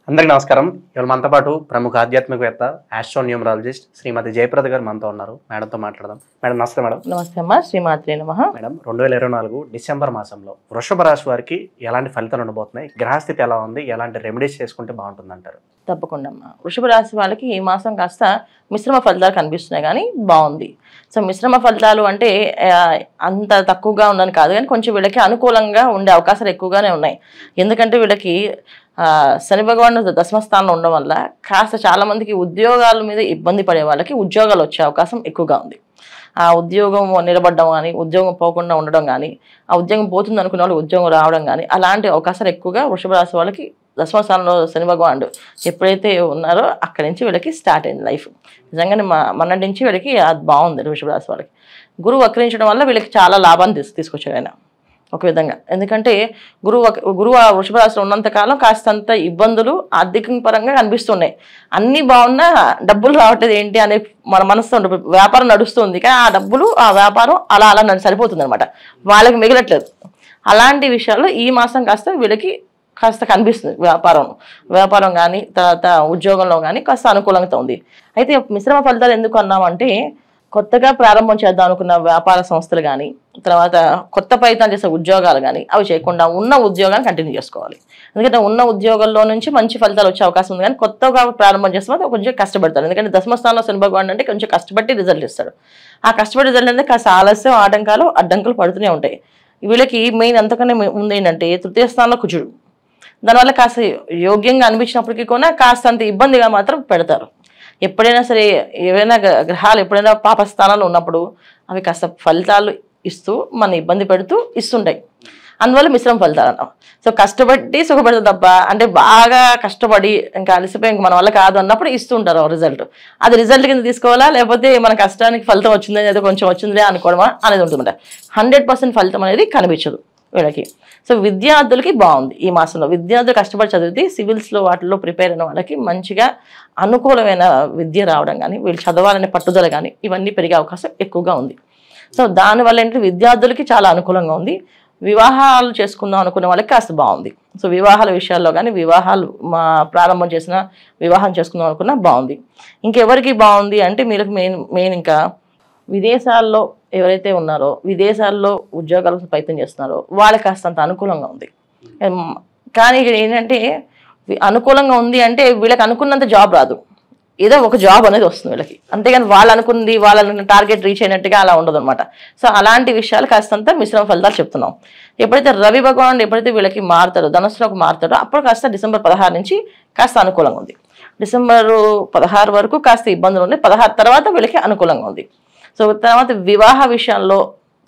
అందరికీ నమస్కారం. ఇవాళ మనతో పాటు ప్రముఖ ఆధ్యాత్మికవేత్త ఆస్ట్రోన్యూమరాలజిస్ట్ శ్రీమతి జయప్రద గారు మనతో ఉన్నారు. మేడంతో మాట్లాడదాం. మేడం నమస్తే. మేడం నమస్తే అమ్మా. శ్రీమాత్రే నమః. మేడం 2024 డిసెంబర్ మాసంలో వృషభ రాశి వారికి ఎలాంటి ఫలితాలు ఉండబోతున్నాయి, గ్రహస్థితి ఎలా ఉంది, ఎలాంటి రెమెడీస్ చేసుకుంటే బాగుంటుంది అంటారు? తప్పకుండా అమ్మా. వృషభ రాశి వాళ్ళకి ఈ మాసం కాస్త మిశ్రమ ఫలితాలు కనిపిస్తున్నాయి, కానీ బాగుంది. సో మిశ్రమ ఫలితాలు అంటే అంత తక్కువగా ఉందని కాదు, కానీ కొంచెం వీళ్ళకి అనుకూలంగా ఉండే అవకాశాలు ఎక్కువగానే ఉన్నాయి. ఎందుకంటే వీళ్ళకి శని భగవానుడు దశమస్థానంలో ఉండడం వల్ల కాస్త చాలా మందికి ఉద్యోగాల మీద ఇబ్బంది పడే వాళ్ళకి ఉద్యోగాలు వచ్చే అవకాశం ఎక్కువగా ఉంది. ఆ ఉద్యోగం నిలబడడం కానీ, ఉద్యోగం పోకుండా ఉండడం కానీ, ఆ ఉద్యోగం పోతుంది అనుకున్న వాళ్ళు ఉద్యోగం రావడం కానీ, అలాంటి అవకాశాలు ఎక్కువగా వృషభ రాశి వాళ్ళకి దశమస్థానంలో శని భగవానుడు ఎప్పుడైతే ఉన్నారో అక్కడి నుంచి వీళ్ళకి స్టార్ట్ అయింది లైఫ్. నిజంగానే మొన్నటి నుంచి వీళ్ళకి అది బాగుంది. వృషభ రాశి వాళ్ళకి గురువు వక్రించడం వల్ల వీళ్ళకి చాలా లాభాన్ని తీసుకొచ్చాడు ఆయన ఒక విధంగా. ఎందుకంటే గురువు ఆ వృషభ రాశిలో ఉన్నంతకాలం కాస్తంత ఇబ్బందులు ఆర్థిక పరంగా కనిపిస్తున్నాయి. అన్నీ బాగున్నా డబ్బులు రావట్లేదు ఏంటి అనే మన మనసుతో ఉంటుంది. వ్యాపారం నడుస్తుంది కానీ ఆ డబ్బులు ఆ వ్యాపారం అలా సరిపోతుంది అనమాట, వాళ్ళకి మిగలట్లేదు. అలాంటి విషయాల్లో ఈ మాసం కాస్త వీళ్ళకి కాస్త కనిపిస్తుంది. వ్యాపారం కానీ తర్వాత ఉద్యోగంలో కానీ కాస్త అనుకూలంగా ఉంది. అయితే మిశ్రమ ఫలితాలు ఎందుకు అన్నామంటే, కొత్తగా ప్రారంభం చేద్దాం అనుకున్న వ్యాపార సంస్థలు కానీ, తర్వాత కొత్త ప్రయత్నం చేసే ఉద్యోగాలు కానీ అవి చేయకుండా ఉన్న ఉద్యోగాన్ని కంటిన్యూ చేసుకోవాలి. ఎందుకంటే ఉన్న ఉద్యోగాల్లో నుంచి మంచి ఫలితాలు వచ్చే అవకాశం ఉంది, కానీ కొత్తగా ప్రారంభం చేస్తే కొంచెం కష్టపడతారు. ఎందుకంటే దశమస్థానంలో శని భగవానుడు అంటే కొంచెం కష్టపడి రిజల్ట్ ఇస్తాడు. ఆ కష్టపడి రిజల్ట్ అంటే కాస్త ఆలస్యం, అడ్డంకులు పడుతూనే ఉంటాయి. వీళ్ళకి మెయిన్ అంతకన్నా ముందు ఏంటంటే తృతీయ స్థానంలో కుజుడు. దానివల్ల కాస్త యోగ్యంగా అనిపించినప్పటికీ కూడా కాస్తంత ఇబ్బందిగా మాత్రం పెడతారు. ఎప్పుడైనా సరే ఏవైనా గ్రహాలు ఎప్పుడైనా పాపస్థానాలు ఉన్నప్పుడు అవి కాస్త ఫలితాలు ఇస్తూ మన ఇబ్బంది పెడుతూ ఇస్తుంటాయి. అందువల్ల మిశ్రమ ఫలితాలు అన్నాం. సో కష్టపడి సుఖపెడతాం తప్ప, అంటే బాగా కష్టపడి ఇంకా అలసిపోయి ఇంక మన వల్ల కాదు అన్నప్పుడు ఇస్తుంటారు రిజల్ట్. అది రిజల్ట్ కింద తీసుకోవాలా, లేకపోతే మన కష్టానికి ఫలితం వచ్చింది ఏదో కొంచెం వచ్చిందిలే అనుకోవడమా అనేది ఉంటుందంట. 100% ఫలితం అనేది కనిపించదు వీళ్ళకి. సో విద్యార్థులకి బాగుంది ఈ మాసంలో. విద్యార్థులు కష్టపడి చదివితే సివిల్స్లో వాటిలో ప్రిపేర్ అయిన వాళ్ళకి మంచిగా అనుకూలమైన విద్య రావడం కానీ, వీళ్ళు చదవాలనే పట్టుదల కానీ ఇవన్నీ పెరిగే అవకాశం ఎక్కువగా ఉంది. సో దానివల్ల ఏంటంటే విద్యార్థులకి చాలా అనుకూలంగా ఉంది. వివాహాలు చేసుకుందాం అనుకునే వాళ్ళకి కాస్త బాగుంది. సో వివాహాల విషయాల్లో కానీ, ప్రారంభం చేసిన వివాహం చేసుకుందాం అనుకున్నా బాగుంది. ఇంకెవరికి బాగుంది అంటే మీరు మెయిన్ ఇంకా విదేశాల్లో ఎవరైతే ఉన్నారో, విదేశాల్లో ఉద్యోగాలకు ప్రయత్నం చేస్తున్నారో వాళ్ళకి కాస్తంత అనుకూలంగా ఉంది. కానీ ఇక్కడ ఏంటంటే అనుకూలంగా ఉంది అంటే వీళ్ళకి అనుకున్నంత జాబ్ రాదు, ఏదో ఒక జాబ్ అనేది వస్తుంది వీళ్ళకి. అంతేగాని వాళ్ళు అనుకుంది వాళ్ళ టార్గెట్ రీచ్ అయినట్టుగా అలా ఉండదు అనమాట. సో అలాంటి విషయాలు కాస్తంత మిశ్రమ ఫలితాలు చెప్తున్నాం. ఎప్పుడైతే రవి భగవానుడు ఎప్పుడైతే వీళ్ళకి మారుతారో, ధనుసులోకి మారుతారో, అప్పుడు కాస్త డిసెంబర్ 16 నుంచి కాస్త అనుకూలంగా ఉంది. డిసెంబర్ 16 వరకు కాస్త ఇబ్బందులు ఉన్నాయి. 16 తర్వాత వీళ్ళకి అనుకూలంగా ఉంది. సో తర్వాత వివాహ విషయంలో,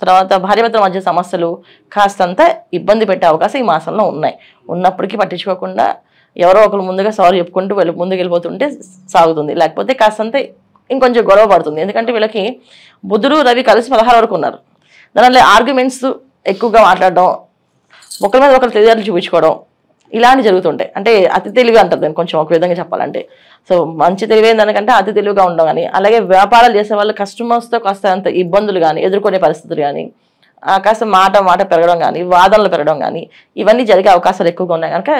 తర్వాత భార్యాభర్తల మధ్య సమస్యలు కాస్తంత ఇబ్బంది పెట్టే అవకాశం ఈ మాసంలో ఉన్నప్పటికీ పట్టించుకోకుండా ఎవరో ఒకరు ముందుగా సారీ చెప్పుకుంటూ ముందుకు వెళ్ళిపోతుంటే సాగుతుంది. లేకపోతే కాస్తంత ఇంకొంచెం గొడవ పడుతుంది. ఎందుకంటే వీళ్ళకి బుధుడు రవి కలిసి 16 వరకు ఉన్నారు. దానివల్ల ఆర్గ్యుమెంట్స్ ఎక్కువగా మాట్లాడడం, ఒకరి మీద ఒకరు తెలియాలి చూపించుకోవడం, ఇలాంటి జరుగుతుంటాయి. అంటే అతి తెలివి అంటారు దాన్ని కొంచెం ఒక విధంగా చెప్పాలంటే. సో మంచి తెలివైన దానికంటే అతి తెలివిగా ఉండడం కానీ, అలాగే వ్యాపారాలు చేసే వాళ్ళు కస్టమర్స్తో కాస్త అంత ఇబ్బందులు కానీ, ఎదుర్కొనే పరిస్థితులు కానీ, కాస్త మాట పెరగడం కానీ, వాదనలు పెరగడం కానీ ఇవన్నీ జరిగే అవకాశాలు ఎక్కువగా ఉన్నాయి. కనుక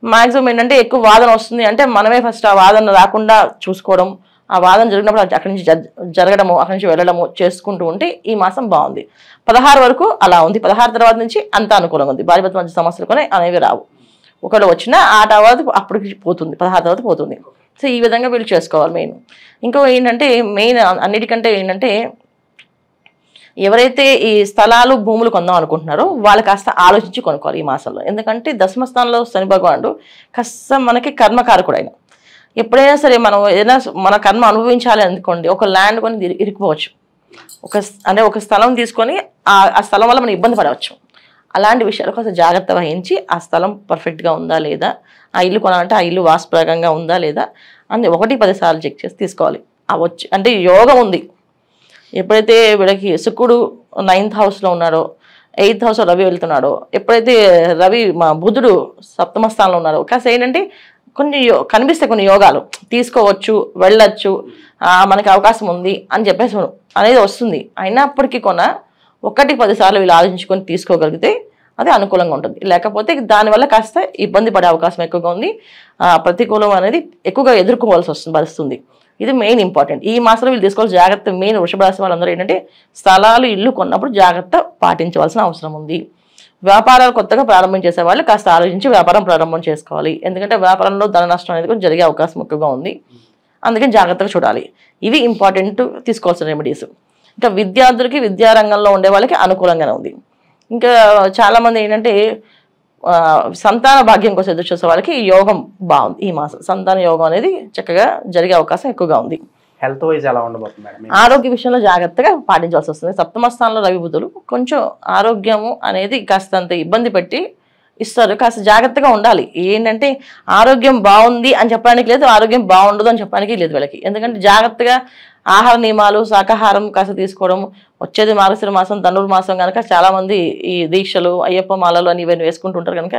మ్యాక్సిమం ఏంటంటే ఎక్కువ వాదన వస్తుంది అంటే మనమే ఫస్ట్ ఆ వాదన రాకుండా చూసుకోవడం, ఆ వాదన జరిగినప్పుడు అక్కడి నుంచి జరగడము, అక్కడి నుంచి వెళ్ళడము చేసుకుంటూ ఉంటే ఈ మాసం బాగుంది. 16 వరకు అలా ఉంది. 16 తర్వాత నుంచి అంత అనుకూలంగా ఉంది. భార్యాభర్తల మధ్య సమస్యలు కూడా అనేవి రావు. ఒకళ్ళు వచ్చినా ఆ తర్వాత అప్పటికి పోతుంది, 16 తర్వాత పోతుంది. సో ఈ విధంగా వీళ్ళు చేసుకోవాలి. ఇంకో ఏంటంటే అన్నిటికంటే ఏంటంటే ఎవరైతే ఈ స్థలాలు భూములు కొందాం అనుకుంటున్నారో వాళ్ళు కాస్త ఆలోచించి కొనుక్కోవాలి ఈ మాసంలో. ఎందుకంటే దశమస్థానంలో శని భగవానుడు కాస్త మనకి కర్మకారకుడు ఆయన. ఎప్పుడైనా సరే మనం ఏదైనా మన కర్మ అనుభవించాలి అనుకోండి, ఒక ల్యాండ్ కొని ఇరికిపోవచ్చు, ఒక స్థలం తీసుకొని ఆ స్థలం వల్ల మనం ఇబ్బంది పడవచ్చు. అలాంటి విషయాలు కొంచెం జాగ్రత్త వహించి ఆ స్థలం పర్ఫెక్ట్గా ఉందా లేదా, ఆ ఇల్లు కొనాలంటే ఆ ఇల్లు వాస్తుప్రకంగా ఉందా లేదా అని 1-10 సార్లు చెక్ చేసి తీసుకోవాలి. అంటే యోగం ఉంది. ఎప్పుడైతే వీళ్ళకి శుక్రుడు 9th హౌస్లో ఉన్నాడో, 8th హౌస్లో రవి వెళ్తున్నాడో, ఎప్పుడైతే బుధుడు 7వ స్థానంలో ఉన్నారో, కాస్త ఏంటంటే కనిపిస్తే కొన్ని యోగాలు తీసుకోవచ్చు, వెళ్ళొచ్చు, మనకి అవకాశం ఉంది అని చెప్పేసి అనేది వస్తుంది. అయినప్పటికీ 1-10 సార్లు వీళ్ళు ఆలోచించుకొని తీసుకోగలిగితే అది అనుకూలంగా ఉంటుంది. లేకపోతే దానివల్ల కాస్త ఇబ్బంది పడే అవకాశం ఎక్కువగా ఉంది. ప్రతికూలం అనేది ఎక్కువగా ఎదుర్కోవాల్సి వస్తుంది. ఇది మెయిన్ ఇంపార్టెంట్. ఈ మాసంలో వీళ్ళు తీసుకోవాల్సిన జాగ్రత్త మెయిన్ వృషభ రాశి వాళ్ళందరూ ఏంటంటే స్థలాలు ఇల్లు కొన్నప్పుడు జాగ్రత్త పాటించవలసిన అవసరం ఉంది. వ్యాపారాలు కొత్తగా ప్రారంభం చేసే వాళ్ళు కాస్త ఆలోచించి వ్యాపారం ప్రారంభం చేసుకోవాలి. ఎందుకంటే వ్యాపారంలో ధన నష్టం అనేది కూడా జరిగే అవకాశం ఎక్కువగా ఉంది. అందుకని జాగ్రత్తగా చూడాలి. ఇవి ఇంపార్టెంట్ తీసుకోవాల్సిన రెమెడీస్. ఇంకా విద్యార్థులకి విద్యారంగంలో ఉండే వాళ్ళకి అనుకూలంగానే ఉంది. ఇంకా చాలామంది ఏంటంటే సంతాన భాగ్యం కోసం ఎదురు చూసే వాళ్ళకి ఈ యోగం బాగుంది. ఈ మాసం సంతాన యోగం అనేది చక్కగా జరిగే అవకాశం ఎక్కువగా ఉంది. హెల్త్ వైజ్ ఎలా ఉండబోతుంది మేడం? ఆరోగ్య విషయంలో జాగ్రత్తగా పాటించాల్సి వస్తుంది. సప్తమ స్థానంలో రవి బుధులు కొంచెం ఆరోగ్యము అనేది కాస్తంత ఇబ్బంది పెట్టి ఇస్తారు. కాస్త జాగ్రత్తగా ఉండాలి. ఏంటంటే ఆరోగ్యం బాగుంది అని చెప్పడానికి లేదు, ఆరోగ్యం బాగుండదు అని చెప్పడానికి లేదు వీళ్ళకి. ఎందుకంటే జాగ్రత్తగా ఆహార నియమాలు శాకాహారం కాస్త తీసుకోవడం. వచ్చేది మార్గశిర మాసం ధనుర్మాసం కనుక చాలామంది ఈ దీక్షలు అయ్యప్ప మాలలు అని ఇవన్నీ వేసుకుంటుంటారు కనుక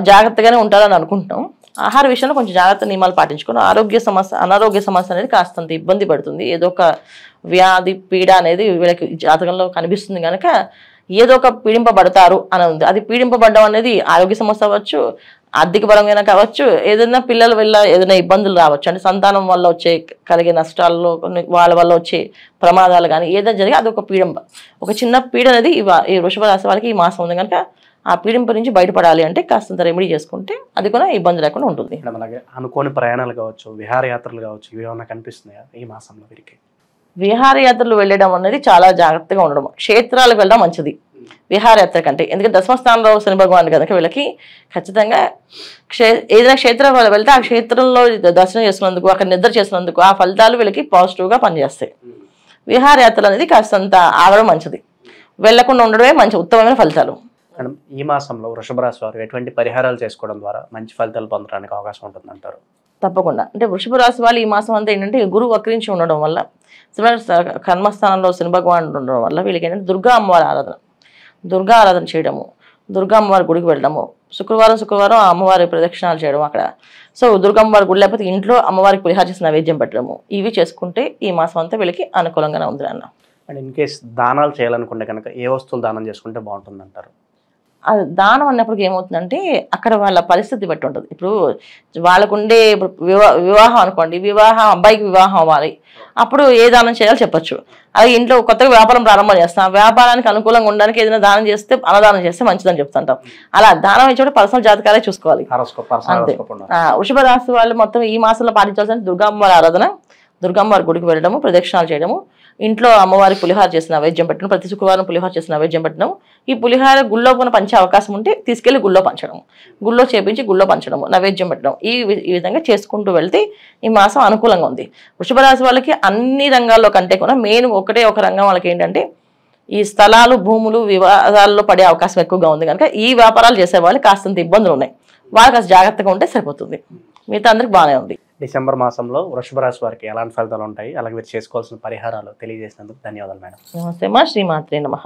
జాగ్రత్తగానే ఉంటారని అనుకుంటున్నాం. ఆహార విషయంలో కొంచెం జాగ్రత్త నియమాలు పాటించుకుని అనారోగ్య సమస్య అనేది కాస్తంత ఇబ్బంది పడుతుంది. ఏదో ఒక వ్యాధి పీడ అనేది వీళ్ళకి జాతకంలో కనిపిస్తుంది కనుక ఏదో ఒక పీడింపబడతారు అని ఉంది. అది పీడింపబడడం అనేది ఆరోగ్య సమస్య అవ్వచ్చు, ఆర్థిక పరంగా కావచ్చు, ఏదైనా పిల్లల వల్ల ఏదైనా ఇబ్బందులు రావచ్చు. అంటే సంతానం వల్ల వచ్చే కలిగే నష్టాల్లో వాళ్ళ వల్ల వచ్చే ప్రమాదాలు కానీ ఏదైనా జరిగి అది ఒక పీడింప, ఒక చిన్న పీడ అనేది ఈ వృషభ రాశి వాళ్ళకి ఈ మాసం ఉంది కనుక ఆ పీడింపు నుంచి బయటపడాలి అంటే కాస్తంత రెమెడీ చేసుకుంటే అది కూడా ఇబ్బంది లేకుండా ఉంటుంది. అలాగే అనుకోని ప్రయాణాలు కావచ్చు, విహారయాత్రలు కావచ్చు, ఇవి ఏమైనా కనిపిస్తున్నాయా ఈ మాసంలో వీరికి? విహారయాత్రలు వెళ్ళడం అనేది చాలా జాగ్రత్తగా ఉండడం, క్షేత్రాలకు వెళ్ళడం మంచిది విహారయాత్ర కంటే. ఎందుకంటే దశమస్థానంలో శని భగవాన్ కనుక వీళ్ళకి ఖచ్చితంగా ఏదైనా క్షేత్రం వెళ్తే ఆ క్షేత్రంలో దర్శనం చేసినందుకు, అక్కడ నిద్ర చేసినందుకు ఆ ఫలితాలు వీళ్ళకి పాజిటివ్గా పనిచేస్తాయి. విహారయాత్రలు అనేది కాస్తంత ఆగడం మంచిది, వెళ్లకుండా ఉండడమే మంచి ఉత్తమమైన ఫలితాలు. మేడం, ఈ మాసంలో వృషభ రాశి వారు ఎటువంటి పరిహారాలు చేసుకోవడం ద్వారా మంచి ఫలితాలు పొందడానికి అవకాశం ఉంటుందంటారు? తప్పకుండా. అంటే వృషభ రాశి వాళ్ళు ఈ మాసం అంతా ఏంటంటే గురువు వక్రించి ఉండడం వల్ల, కర్మస్థానంలో శని భగవానుడు ఉండడం వల్ల వీళ్ళకి ఏంటంటే దుర్గా ఆరాధన చేయడము, దుర్గా అమ్మవారి గుడికి వెళ్ళడము, శుక్రవారం అమ్మవారి ప్రదక్షిణాలు చేయడం అక్కడ. సో దుర్గా అమ్మవారి గుడి లేకపోతే ఇంట్లో అమ్మవారికి పులిహార చేసి నైవేద్యం పెట్టడము, ఇవి చేసుకుంటే ఈ మాసం అంతా వీళ్ళకి అనుకూలంగానే ఉంది అన్న. అండ్ ఇన్ కేస్ దానాలు చేయాలనుకుంటే కనుక ఏ వస్తువులు దానం చేసుకుంటే బాగుంటుంది అంటారు? అది దానం అన్నప్పటికీ ఏమవుతుందంటే అక్కడ వాళ్ళ పరిస్థితి బట్టి ఉంటుంది. ఇప్పుడు వాళ్ళకుండే వివాహం అనుకోండి, అబ్బాయికి వివాహం అవ్వాలి, అప్పుడు ఏ దానం చేయాలో చెప్పొచ్చు. అలాగే ఇంట్లో కొత్తగా వ్యాపారం ప్రారంభం చేస్తాం, వ్యాపారానికి అనుకూలంగా ఉండడానికి ఏదైనా దానం చేస్తే అన్నదానం చేస్తే మంచిదని చెప్తుంటాం. అలా దానం ఇచ్చేటప్పుడు పర్సనల్ జాతకాలే చూసుకోవాలి. అంతే. వృషభ రాశి వాళ్ళు మొత్తం ఈ మాసంలో పాటించాల్సిన దుర్గామ్మవారి ఆరాధన, దుర్గామ్మవారి గుడికి వెళ్ళడము, ప్రదక్షిణాలు చేయడము, ఇంట్లో అమ్మవారికి పులిహార చేసిన నైవేద్యం పెట్టడం, ప్రతి శుక్రవారం పులిహార చేసిన నైవేద్యం పెట్టడం, ఈ పులిహార గుళ్ళో పంచే అవకాశం ఉంటే తీసుకెళ్లి గుళ్ళో పంచడం, గుళ్ళో చేపించి గుళ్ళో పంచడం, నైవేద్యం పెట్టడం, ఈ విధంగా చేసుకుంటూ వెళ్తే ఈ మాసం అనుకూలంగా ఉంది. వృషభ రాశి వాళ్ళకి అన్ని రంగాల్లో కంటే కూడా మెయిన్ ఒక రంగం వాళ్ళకి ఏంటంటే ఈ స్థలాలు భూములు వివాదాల్లో పడే అవకాశం ఎక్కువగా ఉంది కనుక ఈ వ్యాపారాలు చేసే వాళ్ళు కాస్తంత ఇబ్బందులు ఉన్నాయి. వాళ్ళకి కాస్త జాగ్రత్తగా ఉంటే సరిపోతుంది. మిగతా అందరికి బాగానే ఉంది. డిసెంబర్ మాసంలో వృషభ రాశి వారికి ఎలాంటి ఫలితాలు ఉంటాయి, అలాగే మీరు చేసుకోవాల్సిన పరిహారాలు తెలియజేసినందుకు ధన్యవాదాలు మేడం. నమస్తే మా శ్రీమాత్రే నమః.